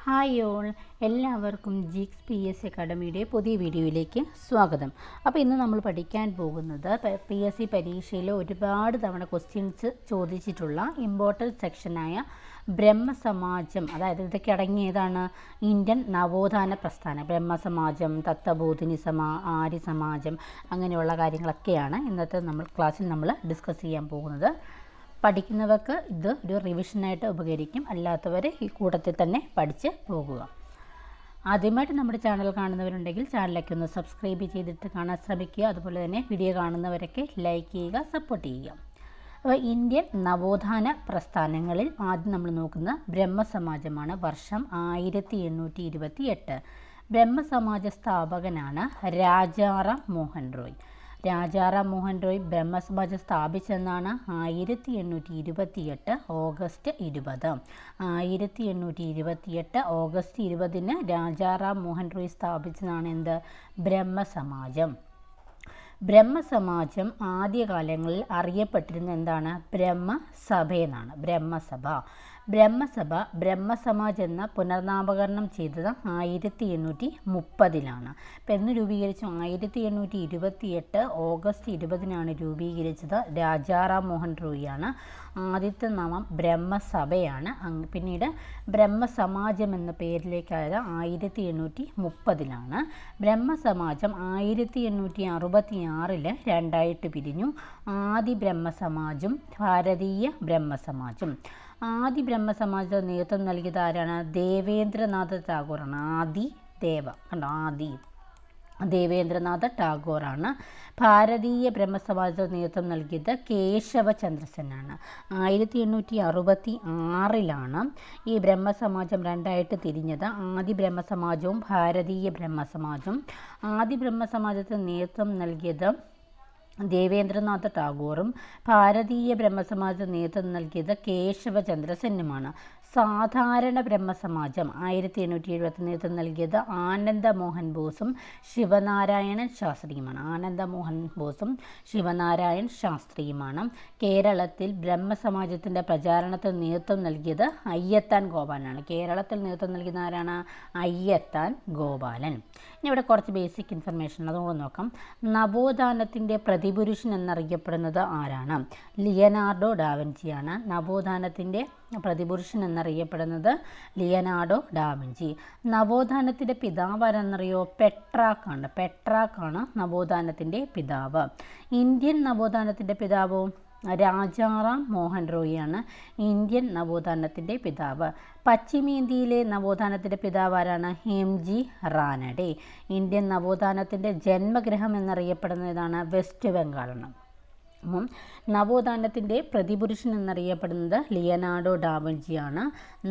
Hi all, എല്ലാവർക്കും ജിക്സ് PSC അക്കാഡമിയുടെ പുതിയ വീഡിയോയിലേക്ക് സ്വാഗതം. അപ്പോൾ ഇന്ന് നമ്മൾ പഠിക്കാൻ പോകുന്നത് PSC പരീക്ഷയിൽ ഒരുപാട് തവണ ക്വസ്റ്റ്യൻസ് ചോദിച്ചിട്ടുള്ള ഇമ്പോർട്ടൻറ്റ് സെക്ഷനായ ബ്രഹ്മസമാജം. അതായത് ഇതൊക്കെ അടങ്ങിയതാണ് ഇന്ത്യൻ നവോത്ഥാന പ്രസ്ഥാനം. ബ്രഹ്മസമാജം, തത്വബോധിനി ആര്യ സമാജം, അങ്ങനെയുള്ള കാര്യങ്ങളൊക്കെയാണ് ഇന്നത്തെ ക്ലാസ്സിൽ നമ്മൾ ഡിസ്കസ് ചെയ്യാൻ പോകുന്നത്. പഠിക്കുന്നവർക്ക് ഇത് ഒരു റിവിഷനായിട്ട് ഉപകരിക്കും, അല്ലാത്തവർ ഈ കൂട്ടത്തിൽ തന്നെ പഠിച്ച് പോകുക. ആദ്യമായിട്ട് നമ്മുടെ ചാനൽ കാണുന്നവരുണ്ടെങ്കിൽ ചാനലൊക്കെ ഒന്ന് സബ്സ്ക്രൈബ് ചെയ്തിട്ട് കാണാൻ ശ്രമിക്കുക. അതുപോലെ തന്നെ വീഡിയോ കാണുന്നവരൊക്കെ ലൈക്ക് ചെയ്യുക, സപ്പോർട്ട് ചെയ്യുക. അപ്പോൾ ഇന്ത്യൻ നവോത്ഥാന പ്രസ്ഥാനങ്ങളിൽ ആദ്യം നമ്മൾ നോക്കുന്ന ബ്രഹ്മസമാജമാണ്. വർഷം 1828. ബ്രഹ്മസമാജ സ്ഥാപകനാണ് രാജാറാം മോഹൻ റോയ്. രാജാറാം മോഹൻ റോയ് ബ്രഹ്മസമാജം സ്ഥാപിച്ചെന്നാണ് 1828 ഓഗസ്റ്റ് 20. 1828 ഓഗസ്റ്റ് 20 രാജാറാം മോഹൻ റോയ് സ്ഥാപിച്ചതാണ് എന്ത്? ബ്രഹ്മസമാജം. ബ്രഹ്മസമാജം ആദ്യകാലങ്ങളിൽ അറിയപ്പെട്ടിരുന്ന എന്താണ്? ബ്രഹ്മസഭ എന്നാണ്. ബ്രഹ്മസമാജ് എന്ന പുനർനാമകരണം ചെയ്തത് 1830. അപ്പം എന്ന് രൂപീകരിച്ചു? 1828 ഓഗസ്റ്റ് 20 രൂപീകരിച്ചത്. രാജാറാം മോഹൻ റോയിയാണ്. ആദ്യത്തെ നാമം ബ്രഹ്മസഭയാണ്. പിന്നീട് ബ്രഹ്മസമാജം എന്ന പേരിലേക്കായത് 1830. ബ്രഹ്മസമാജം 1866 രണ്ടായിട്ട് പിരിഞ്ഞു. ആദി ബ്രഹ്മസമാജും ഭാരതീയ ബ്രഹ്മസമാജും. ആദി ബ്രഹ്മസമാജത്തിന് നേതൃത്വം നൽകിയത് ആരാണ്? ദേവേന്ദ്രനാഥ ടാഗോറാണ്. ദേവേന്ദ്രനാഥ ടാഗോറാണ്. ഭാരതീയ ബ്രഹ്മസമാജത്തിന് നേതൃത്വം നൽകിയത് കേശവചന്ദ്രസെനാണ്. 1866 ഈ ബ്രഹ്മസമാജം രണ്ടായിട്ട് തിരിഞ്ഞത്. ആദി ബ്രഹ്മസമാജവും ഭാരതീയ ബ്രഹ്മസമാജം. ആദി ബ്രഹ്മസമാജത്തിന് നേതൃത്വം നൽകിയത് ദേവേന്ദ്രനാഥ ടാഗോറും ഭാരതീയ ബ്രഹ്മസമാജത്തിന് നേതൃത്വം നൽകിയത് കേശവചന്ദ്രസെന്നുമാണ്. സാധാരണ ബ്രഹ്മസമാജം 1870 നേതൃത്വം നൽകിയത് ആനന്ദമോഹൻ ബോസും ശിവനാരായണൻ ശാസ്ത്രിയുമാണ്. കേരളത്തിൽ ബ്രഹ്മസമാജത്തിൻ്റെ പ്രചാരണത്തിന് നേതൃത്വം നൽകിയത് അയ്യത്താൻ ഗോപാലനാണ്. കേരളത്തിൽ നേതൃത്വം നൽകുന്ന ആരാണ്? അയ്യത്താൻ ഗോപാലൻ. ഇനി ഇവിടെ കുറച്ച് ബേസിക് ഇൻഫർമേഷൻ അതുകൊണ്ട് നോക്കാം. നവോത്ഥാനത്തിൻ്റെ പ്രതിപുരുഷൻ എന്നറിയപ്പെടുന്നത് ആരാണ്? ലിയനാർഡോ ഡാവിഞ്ചിയാണ്. നവോത്ഥാനത്തിൻ്റെ പ്രതിപുരുഷൻ എന്നറിയപ്പെടുന്നത് ലിയനാർഡോ ഡാവിഞ്ചി. നവോത്ഥാനത്തിൻ്റെ പിതാവ് ആരെന്നറിയോ? പെട്രാക്കാണ് നവോത്ഥാനത്തിൻ്റെ പിതാവ്. ഇന്ത്യൻ നവോത്ഥാനത്തിൻ്റെ പിതാവോ? രാജാറാം മോഹൻ റോയിയാണ് ഇന്ത്യൻ നവോത്ഥാനത്തിൻ്റെ പിതാവ്. പശ്ചിമേന്ത്യയിലെ നവോത്ഥാനത്തിൻ്റെ പിതാവ് ആരാണ്? MG റാനഡെ. ഇന്ത്യൻ നവോത്ഥാനത്തിൻ്റെ ജന്മഗൃഹം എന്നറിയപ്പെടുന്നതാണ് വെസ്റ്റ് ബംഗാളാണ്. നവോത്ഥാനത്തിൻ്റെ പ്രതിപുരുഷൻ എന്നറിയപ്പെടുന്നത് ലിയനാർഡോ ഡാവിഞ്ചിയാണ്.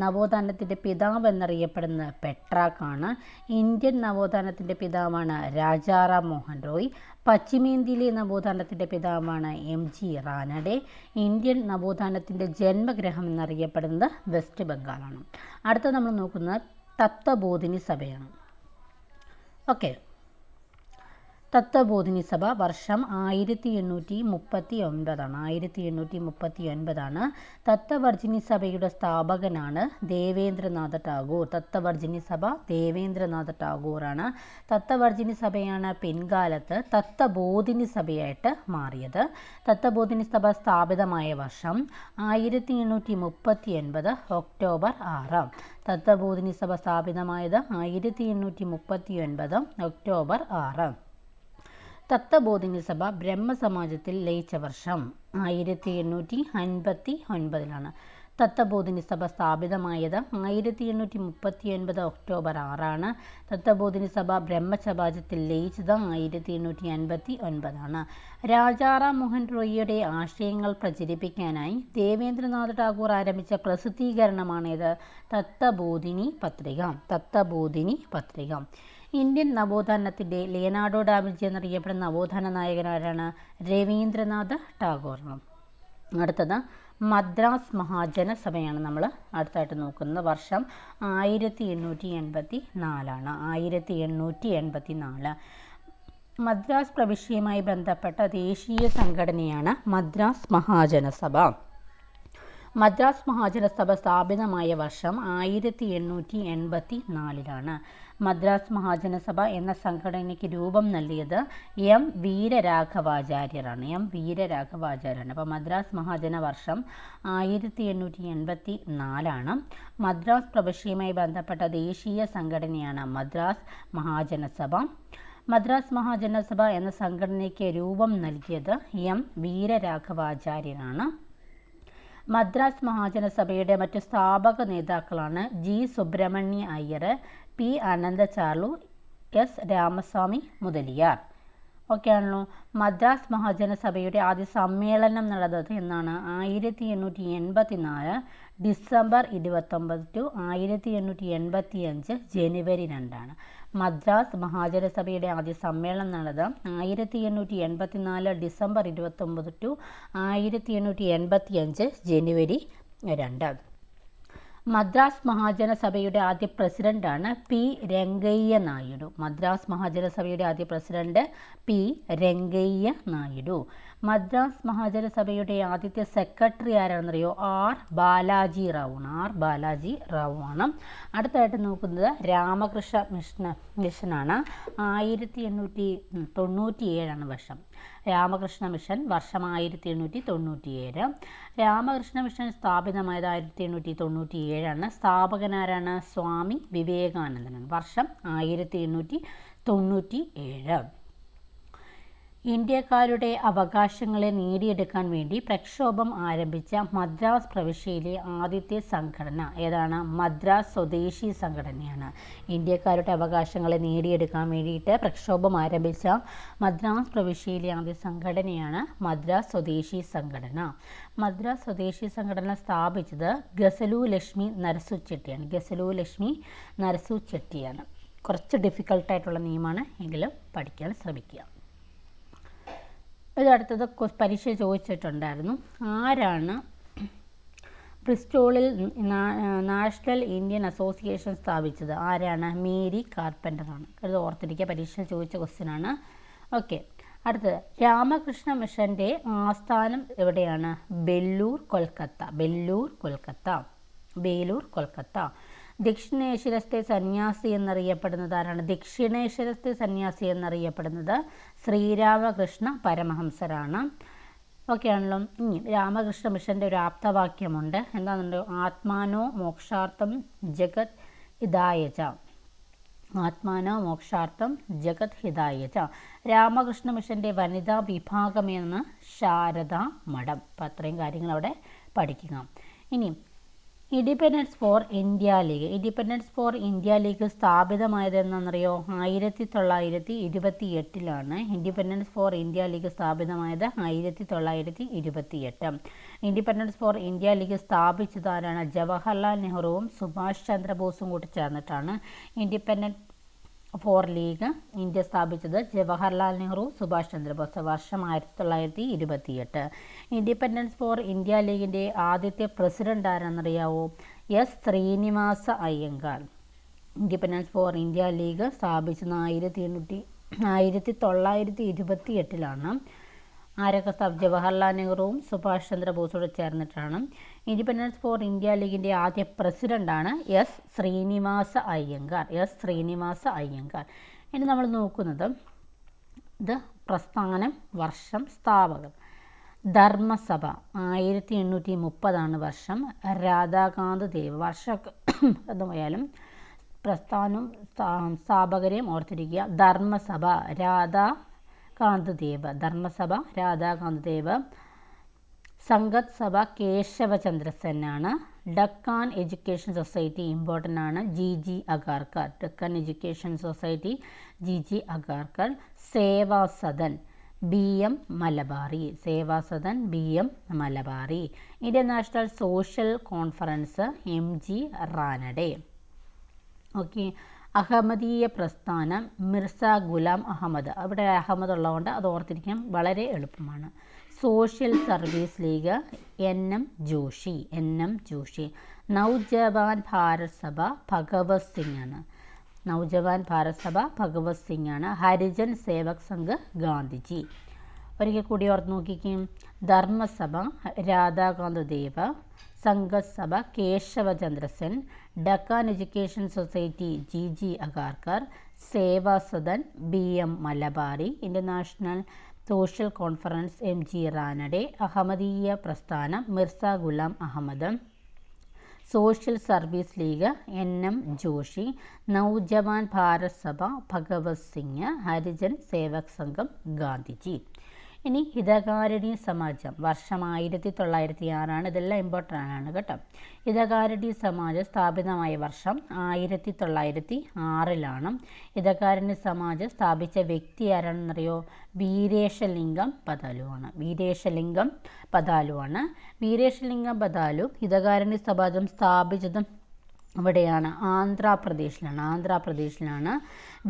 നവോത്ഥാനത്തിൻ്റെ പിതാവ് എന്നറിയപ്പെടുന്നത് പെട്രാക്കാണ്. ഇന്ത്യൻ നവോത്ഥാനത്തിൻ്റെ പിതാവാണ് രാജാറാം മോഹൻ റോയ്. പശ്ചിമേന്ത്യയിലെ നവോത്ഥാനത്തിൻ്റെ പിതാവാണ് MG റാനഡെ. ഇന്ത്യൻ നവോത്ഥാനത്തിൻ്റെ ജന്മഗൃഹം എന്നറിയപ്പെടുന്നത് വെസ്റ്റ് ബംഗാളാണ്. അടുത്ത നമ്മൾ നോക്കുന്നത് തത്വബോധിനി സഭയാണ്. ഓക്കെ, തത്വബോധിനി സഭ വർഷം 1839. തത്വവർജിനി സഭയുടെ സ്ഥാപകനാണ് ദേവേന്ദ്രനാഥ ടാഗോർ. ദേവേന്ദ്രനാഥ ടാഗോറാണ്. തത്വവർജിനി സഭയാണ് പിൻകാലത്ത് തത്വബോധിനി സഭയായിട്ട് മാറിയത്. തത്വബോധിനി സഭ സ്ഥാപിതമായ വർഷം 1839 ഒക്ടോബർ 6. തത്വബോധിനി സഭ സ്ഥാപിതമായത് 1839 ഒക്ടോബർ 6. തത്വബോധിനി സഭ ബ്രഹ്മസമാജത്തിൽ ലയിച്ച വർഷം 1859. തത്വബോധിനി സഭ സ്ഥാപിതമായത് 1839 ഒക്ടോബർ 6. തത്വബോധിനി സഭ ബ്രഹ്മസമാജത്തിൽ ലയിച്ചത് 1859. രാജാറാം മോഹൻ റോയിയുടെ ആശയങ്ങൾ പ്രചരിപ്പിക്കാനായി ദേവേന്ദ്രനാഥ ടാഗോർ ആരംഭിച്ച പ്രസിദ്ധീകരണമാണിത് തത്വബോധിനി പത്രിക. ഇന്ത്യൻ നവോത്ഥാനത്തിൻ്റെ ലിയനാർഡോ ഡാവിഞ്ചി എന്നറിയപ്പെടുന്ന നവോത്ഥാന നായകനാരാണ്? രവീന്ദ്രനാഥ ടാഗോറാണ്. അടുത്തത് മദ്രാസ് മഹാജന സഭയാണ് നമ്മൾ അടുത്തായിട്ട് നോക്കുന്നത്. വർഷം 1884. മദ്രാസ് പ്രവിശ്യയുമായി ബന്ധപ്പെട്ട ദേശീയ സംഘടനയാണ് മദ്രാസ് മഹാജനസഭ. മദ്രാസ് മഹാജനസഭ സ്ഥാപിതമായ വർഷം 1884 മദ്രാസ് മഹാജനസഭ എന്ന സംഘടനയ്ക്ക് രൂപം നൽകിയത് എം വീരരാഘവാചാര്യരാണ്. അപ്പോൾ മദ്രാസ് മഹാജന വർഷം 1884. മദ്രാസ് പ്രവിശ്യയുമായി ബന്ധപ്പെട്ട ദേശീയ സംഘടനയാണ് മദ്രാസ് മഹാജനസഭ. മദ്രാസ് മഹാജനസഭ എന്ന സംഘടനയ്ക്ക് രൂപം നൽകിയത് എം വീരരാഘവാചാര്യരാണ്. മദ്രാസ് മഹാജനസഭയുടെ മറ്റു സ്ഥാപക നേതാക്കളാണ് G Subramania Iyer, P Anandacharlu, S Ramaswami Mudaliar. Okay ആണല്ലോ. മദ്രാസ് മഹാജനസഭയുടെ ആദ്യ സമ്മേളനം നടന്നത് എന്നാണ് 1884 ഡിസംബർ 29 ടു 1885 ജനുവരി 2. മദ്രാസ് മഹാജനസഭയുടെ ആദ്യ സമ്മേളനം നടന്നത് 1884 ഡിസംബർ 29 ടു 1885 ജനുവരി 2. മദ്രാസ് മഹാജനസഭയുടെ ആദ്യ പ്രസിഡന്റാണ് പി രംഗയ്യ നായിഡു. മദ്രാസ് മഹാജനസഭയുടെ ആദ്യ പ്രസിഡന്റ് പി രംഗയ്യ നായിഡു. മദ്രാസ് മഹാജനസഭയുടെ ആദ്യത്തെ സെക്രട്ടറി ആരാണെന്നറിയോ? ആർ ബാലാജി റാവു ആണ്. അടുത്തായിട്ട് നോക്കുന്നത് രാമകൃഷ്ണ മിഷനാണ്. 1897 വർഷം. രാമകൃഷ്ണ മിഷൻ വർഷം 1897. രാമകൃഷ്ണ മിഷൻ സ്ഥാപിതമായത് 1897. സ്ഥാപകനാരാണ്? സ്വാമി വിവേകാനന്ദനാണ്. വർഷം 1897. ഇന്ത്യക്കാരുടെ അവകാശങ്ങളെ നേടിയെടുക്കാൻ വേണ്ടി പ്രക്ഷോഭം ആരംഭിച്ച മദ്രാസ് പ്രവിശ്യയിലെ ആദ്യത്തെ സംഘടന ഏതാണ്? മദ്രാസ് സ്വദേശി സംഘടനയാണ്. ഇന്ത്യക്കാരുടെ അവകാശങ്ങളെ നേടിയെടുക്കാൻ വേണ്ടിയിട്ട് പ്രക്ഷോഭം ആരംഭിച്ച മദ്രാസ് പ്രവിശ്യയിലെ ആദ്യ സംഘടനയാണ് മദ്രാസ് സ്വദേശി സംഘടന. മദ്രാസ് സ്വദേശി സംഘടന സ്ഥാപിച്ചത് ഗസലു ലക്ഷ്മി നരസു ചെട്ടിയാണ്. കുറച്ച് ഡിഫിക്കൽട്ടായിട്ടുള്ള നിയമമാണ്, എങ്കിലും പഠിക്കാൻ ശ്രമിക്കുക. ഇതടുത്തത് പരീക്ഷ ചോദിച്ചിട്ടുണ്ടായിരുന്നു. ആരാണ് ബ്രിസ്റ്റോളിൽ നാഷണൽ ഇന്ത്യൻ അസോസിയേഷൻ സ്ഥാപിച്ചത്? ആരാണ്? മേരി കാർപ്പൻ്ററാണ്. ഇത് ഓർത്തിരിക്കുക, പരീക്ഷ ചോദിച്ച ക്വസ്റ്റ്യനാണ്. ഓക്കെ. അടുത്തത് രാമകൃഷ്ണ മിഷൻ്റെ ആസ്ഥാനം എവിടെയാണ്? ബേലൂർ കൊൽക്കത്ത. ദക്ഷിണേശ്വരത്തെ സന്യാസി എന്നറിയപ്പെടുന്നത് ആരാണ്? ശ്രീരാമകൃഷ്ണ പരമഹംസരാണ്. ഓക്കെ ആണല്ലോ. ഇനി രാമകൃഷ്ണ മിഷൻ്റെ ഒരു ആപ്തവാക്യമുണ്ട്. എന്താണെന്നുണ്ടോ? ആത്മാനോ മോക്ഷാർത്ഥം ജഗത് ഹിതായച. രാമകൃഷ്ണ മിഷൻ്റെ വനിതാ വിഭാഗമെന്ന് ശാരദാ മഠം. അപ്പം അത്രയും കാര്യങ്ങൾ അവിടെ പഠിക്കുക. ഇനി ഇൻഡിപെൻഡൻസ് ഫോർ ഇന്ത്യ ലീഗ് സ്ഥാപിതമായത് എന്നാണെന്നറിയോ? 1928. ഇൻഡിപെൻഡൻസ് ഫോർ ഇന്ത്യ ലീഗ് സ്ഥാപിതമായത് 1928. ഇൻഡിപെൻഡൻസ് ഫോർ ഇന്ത്യ ലീഗ് സ്ഥാപിച്ചത് ആരാണ്? ജവഹർലാൽ നെഹ്റുവും സുഭാഷ് ചന്ദ്രബോസും കൂടി ചേർന്നിട്ടാണ് ഇൻഡിപെൻഡൻസ് ഫോർ ലീഗ് ഇന്ത്യ സ്ഥാപിച്ചത്. ജവഹർലാൽ നെഹ്റു, സുഭാഷ് ചന്ദ്രബോസ്. വർഷം 1928. ഇൻഡിപെൻഡൻസ് ഫോർ ഇന്ത്യ ലീഗിൻ്റെ ആദ്യത്തെ പ്രസിഡന്റ് ആരാണെന്നറിയാവോ? S Srinivasa Iyengar. Independence for India league സ്ഥാപിച്ചത് 1928. ആരൊക്കെ ജവഹർലാൽ നെഹ്റുവും സുഭാഷ് ചന്ദ്രബോസോട് ചേർന്നിട്ടാണ്. ഇൻഡിപെൻഡൻസ് ഫോർ ഇന്ത്യ ലീഗിൻ്റെ ആദ്യ പ്രസിഡൻ്റാണ് എസ് ശ്രീനിവാസ അയ്യങ്കാർ. ഇനി നമ്മൾ നോക്കുന്നത് ഇത് പ്രസ്ഥാനം, വർഷം, സ്ഥാപകർ. ധർമ്മസഭ 1830 വർഷം. രാധാകാന്ത് ദേവ്. വർഷമൊക്കെ അതുപോയാലും പ്രസ്ഥാനവും സ്ഥാപകരെയും ഓർത്തിരിക്കുക. ധർമ്മസഭ രാധാകാന്ത് ദേവ്. സംഗത് സഭ Keshav Chandra സെന്നാണ്. Deccan education society important ആണ്. G Agarkar. Deccan education society G Agarkar. Sevasadan B M Malabari. Indian national social conference MG Ranade. Okay. Ahmadiyya പ്രസ്ഥാനം മിർസ ഗുലാം അഹമ്മദ്. അവിടെ അഹമ്മദ് ഉള്ളതുകൊണ്ട് അത് ഓർത്തിരിക്കാൻ വളരെ എളുപ്പമാണ്. Social service league NM Joshi. Navjawan Bharat Sabha Bhagat Singh ആണ്. ഹരിജൻ സേവക് സംഘ് ഗാന്ധിജി. ഒരിക്കൽ കൂടി ഓർത്ത് നോക്കിക്കും. Dharmasabha Radhakant Deb. Sanghasabha Keshavchandra Sen, Deccan education society GG Agarkar, Sevasadan BM Malabari, international social conference MG Ranade, Ahmadiyya പ്രസ്ഥാനം Mirza Ghulam Ahmad, social service league NM Joshi, Naujawan Bharat Sabha Bhagat Singh, Harijan Sevak സംഘം ഗാന്ധിജി. ഇനി ഹിതകാരിണി സമാജം വർഷം 1906. ഇതെല്ലാം ഇമ്പോർട്ടൻ്റ് ആണ് കേട്ടോ. ഹിതകാരിണി സമാജം സ്ഥാപിതമായ വർഷം 1906. ഹിതകാരിണി സമാജം സ്ഥാപിച്ച വ്യക്തി ആരാണെന്നറിയോ? വീരേശലിംഗം പദാലുവാണ്. വീരേശലിംഗം പദാലു ഹിതകാരിണി സമാജം സ്ഥാപിച്ചതും ഇവിടെയാണ്, ആന്ധ്രാപ്രദേശിലാണ്.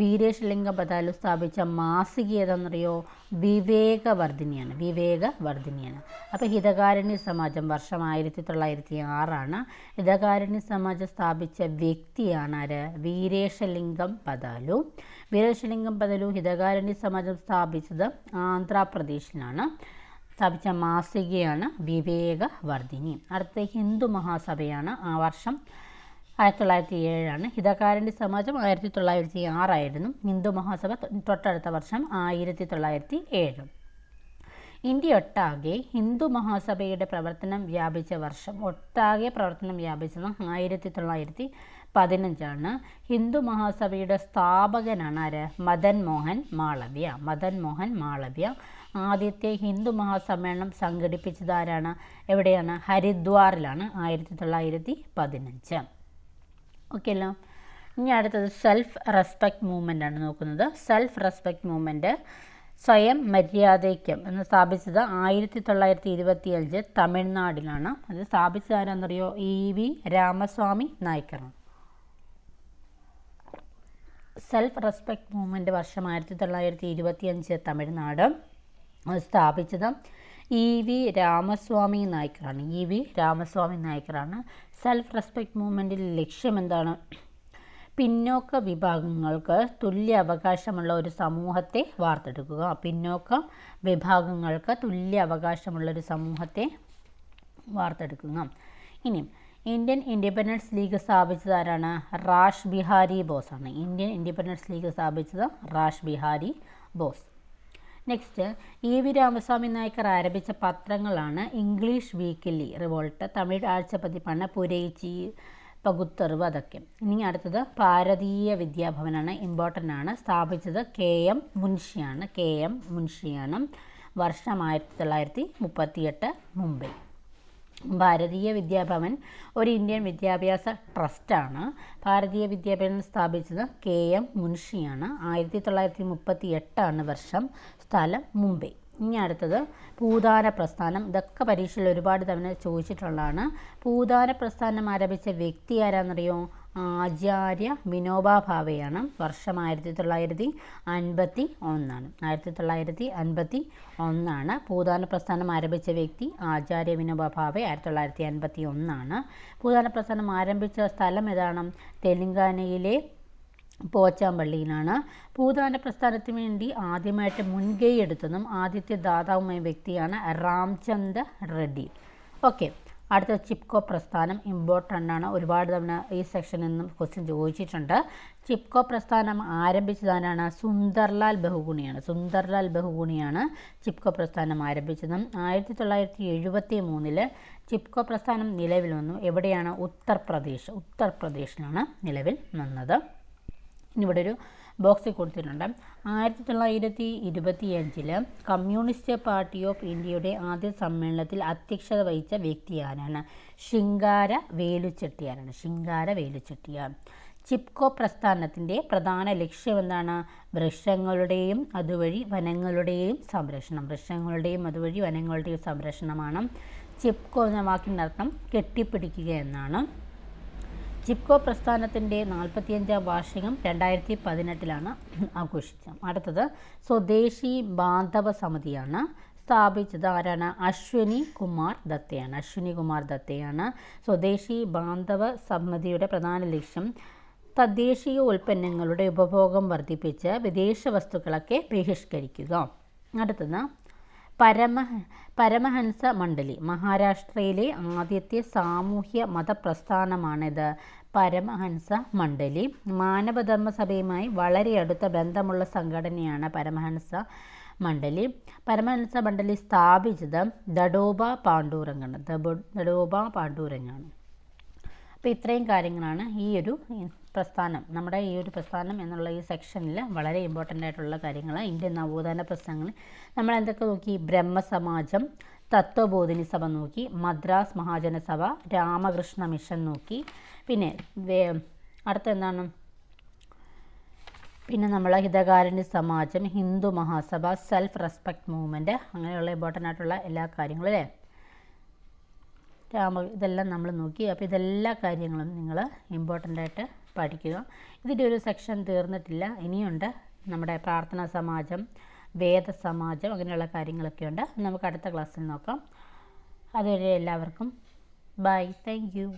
വീരേശലിംഗ പദാലു സ്ഥാപിച്ച മാസിക ഏതാണെന്നറിയോ? വിവേകവർദ്ധിനിയാണ്. അപ്പോൾ ഹിതകാരിണി സമാജം വർഷം 1906. ഹിതകാരിണി സമാജം സ്ഥാപിച്ച വ്യക്തിയാണ് ആര്? വീരേശലിംഗം പദാലു. ഹിതകാരിണി സമാജം സ്ഥാപിച്ചത് ആന്ധ്രാപ്രദേശിലാണ്. സ്ഥാപിച്ച മാസികയാണ് വിവേകവർദ്ധിനി. അടുത്ത ഹിന്ദു മഹാസഭയാണ്. ആ വർഷം 1907. ഹിതകാരിണി സമാജം 1906. ഹിന്ദു മഹാസഭ തൊട്ടടുത്ത വർഷം 1907. ഇന്ത്യ ഒട്ടാകെ ഹിന്ദു മഹാസഭയുടെ പ്രവർത്തനം വ്യാപിച്ച വർഷം, പ്രവർത്തനം വ്യാപിച്ചത് 1915. ഹിന്ദു മഹാസഭയുടെ സ്ഥാപകനാണ് ആര്? മദൻ മോഹൻ മാളവ്യ. ആദ്യത്തെ ഹിന്ദു മഹാസമ്മേളനം സംഘടിപ്പിച്ചത് ആരാണ്? എവിടെയാണ്? ഹരിദ്വാറിലാണ്, 1915. ഓക്കെ അല്ലോ. ഇനി അടുത്തത് സെൽഫ് റെസ്പെക്റ്റ് മൂവ്മെൻ്റ് ആണ് നോക്കുന്നത്. സെൽഫ് റെസ്പെക്റ്റ് മൂവ്മെൻറ്റ് സ്വയം മര്യാദയ്ക്കും എന്ന് സ്ഥാപിച്ചത് 1925 തമിഴ്നാടിലാണ്. അത് സ്ഥാപിച്ചത് ആരാന്നറിയോ? EV രാമസ്വാമി നായ്ക്കറാണ്. സെൽഫ് റെസ്പെക്റ്റ് മൂവ്മെൻറ്റ് വർഷം 1925 തമിഴ്നാട്. അത് സ്ഥാപിച്ചത് EV രാമസ്വാമി നായ്ക്കറാണ്. സെൽഫ് റെസ്പെക്റ്റ് മൂവ്മെൻറ്റിൻ്റെ ലക്ഷ്യം എന്താണ്? പിന്നോക്ക വിഭാഗങ്ങൾക്ക് തുല്യ അവകാശമുള്ള ഒരു സമൂഹത്തെ വാർത്തെടുക്കുക. ഇനി ഇന്ത്യൻ ഇൻഡിപെൻഡൻസ് ലീഗ് സ്ഥാപിച്ചത് ആരാണ്? റാഷ് ബിഹാരി ബോസാണ്. നെക്സ്റ്റ്, EV രാമസ്വാമി നായ്ക്കർ ആരംഭിച്ച പത്രങ്ങളാണ് ഇംഗ്ലീഷ് വീക്കിലി, റിവോൾട്ട്, തമിഴ് ആഴ്ചപ്പതിപ്പാണ് പുരയിച്ചി, പകുത്തറിവ്, അതൊക്കെ. ഇനി അടുത്തത് ഭാരതീയ വിദ്യാഭവനാണ്, ഇമ്പോർട്ടൻ്റ് ആണ്. സ്ഥാപിച്ചത് KM മുൻഷിയാണ്. വർഷം 1938 മുംബൈ. ഭാരതീയ വിദ്യാഭവൻ ഒരു ഇന്ത്യൻ വിദ്യാഭ്യാസ ട്രസ്റ്റാണ്. ഭാരതീയ വിദ്യാഭവൻ സ്ഥാപിച്ചത് KM മുൻഷിയാണ്. 1938 വർഷം. സ്ഥലം മുംബൈ. ഇനി അടുത്തത് പൂദാന പ്രസ്ഥാനം. ഇതൊക്കെ പരീക്ഷയിൽ ഒരുപാട് തവണ ചോദിച്ചിട്ടുള്ളതാണ്. പൂദാന പ്രസ്ഥാനം ആരംഭിച്ച വ്യക്തി ആരാന്നറിയോ? ആചാര്യ വിനോബ ഭാവെയാണ്. വർഷം 1951. പൂദാന പ്രസ്ഥാനം ആരംഭിച്ച വ്യക്തി ആചാര്യ വിനോബ ഭാവെ. 1951. പൂദാന പ്രസ്ഥാനം ആരംഭിച്ച സ്ഥലം ഏതാണ്? തെലങ്കാനയിലെ പോച്ചാമ്പള്ളിയിലാണ്. പൂദാന പ്രസ്ഥാനത്തിന് വേണ്ടി ആദ്യമായിട്ട് മുൻകൈ എടുത്തതും ആദ്യത്തെ ദാതാവുമായ വ്യക്തിയാണ് രാംചന്ദ്ര റെഡ്ഡി. ഓക്കെ. അടുത്ത ചിപ്കോ പ്രസ്ഥാനം ഇമ്പോർട്ടൻ്റ് ആണ്. ഒരുപാട് തവണ ഈ സെക്ഷനിൽ നിന്നും ക്വസ്റ്റ്യൻ ചോദിച്ചിട്ടുണ്ട്. ചിപ്കോ പ്രസ്ഥാനം ആരംഭിച്ചതാരാണ്? സുന്ദർലാൽ ബഹുഗുണിയാണ് ചിപ്കോ പ്രസ്ഥാനം ആരംഭിച്ചത്. 1973 ചിപ്കോ പ്രസ്ഥാനം നിലവിൽ വന്നു. എവിടെയാണ്? ഉത്തർപ്രദേശിലാണ് നിലവിൽ വന്നത്. ഇനി ഇവിടെ ഒരു ബോക്സിൽ കൊടുത്തിട്ടുണ്ട്. 1925 കമ്മ്യൂണിസ്റ്റ് പാർട്ടി ഓഫ് ഇന്ത്യയുടെ ആദ്യ സമ്മേളനത്തിൽ അധ്യക്ഷത വഹിച്ച വ്യക്തി ആരാണ്? ശിങ്കാര വേലുച്ചെട്ടിയാർ. ചിപ്കോ പ്രസ്ഥാനത്തിൻ്റെ പ്രധാന ലക്ഷ്യം എന്താണ്? വൃക്ഷങ്ങളുടെയും അതുവഴി വനങ്ങളുടെയും സംരക്ഷണമാണ്. ചിപ്കോ എന്ന വാക്കിൻ്റെ അർത്ഥം കെട്ടിപ്പിടിക്കുക എന്നാണ്. ചിപ്കോ പ്രസ്ഥാനത്തിൻ്റെ 45ാം വാർഷികം 2018 ആഘോഷിച്ചത്. അടുത്തത് സ്വദേശി ബാന്ധവ സമിതിയാണ്. സ്ഥാപിച്ചത് ആരാണ്? അശ്വിനി കുമാർ ദത്തയാണ്. സ്വദേശി ബാന്ധവ സമിതിയുടെ പ്രധാന ലക്ഷ്യം തദ്ദേശീയ ഉൽപ്പന്നങ്ങളുടെ ഉപഭോഗം വർദ്ധിപ്പിച്ച് വിദേശ വസ്തുക്കളൊക്കെ ബഹിഷ്കരിക്കുക. അടുത്തത് പരമഹംസ മണ്ഡലി മഹാരാഷ്ട്രയിലെ ആദ്യത്തെ സാമൂഹ്യ മതപ്രസ്ഥാനമാണിത്. പരമഹംസ മണ്ഡലി മാനവധർമ്മ സഭയുമായി വളരെ അടുത്ത ബന്ധമുള്ള സംഘടനയാണ് പരമഹംസ മണ്ഡലി. പരമഹംസ മണ്ഡലി സ്ഥാപിച്ചത് ദഡോബ പാണ്ഡുരംഗാണ്. അപ്പോൾ ഇത്രയും കാര്യങ്ങളാണ് ഈ ഒരു പ്രസ്ഥാനം, നമ്മുടെ ഈ ഒരു പ്രസ്ഥാനം എന്നുള്ള ഈ സെക്ഷനിൽ വളരെ ഇമ്പോർട്ടൻ്റ് ആയിട്ടുള്ള കാര്യങ്ങൾ. ഇന്ത്യൻ നവോത്ഥാന പ്രസ്ഥാനങ്ങൾ നമ്മൾ എന്തൊക്കെ നോക്കി? ബ്രഹ്മസമാജം, തത്വബോധിനി സഭ നോക്കി, മദ്രാസ് മഹാജനസഭ, രാമകൃഷ്ണ മിഷൻ നോക്കി. പിന്നെ അടുത്ത എന്താണ്? പിന്നെ നമ്മൾ Hithakarini Samaj, Hindu Mahasabha, self respect movement, അങ്ങനെയുള്ള ഇമ്പോർട്ടൻ്റ് ആയിട്ടുള്ള എല്ലാ കാര്യങ്ങളും അല്ലേ ഇതെല്ലാം നമ്മൾ നോക്കി. അപ്പോൾ ഇതെല്ലാ കാര്യങ്ങളും നിങ്ങൾ ഇമ്പോർട്ടൻ്റ് ആയിട്ട് പഠിക്കുക. ഇതിൻ്റെ ഒരു സെക്ഷൻ തീർന്നിട്ടില്ല, ഇനിയുണ്ട്. നമ്മുടെ പ്രാർത്ഥനാ സമാജം, വേദസമാജം, അങ്ങനെയുള്ള കാര്യങ്ങളൊക്കെ ഉണ്ട്. നമുക്ക് അടുത്ത ക്ലാസ്സിൽ നോക്കാം. അതുവരെ എല്ലാവർക്കും ബൈ. Thank you.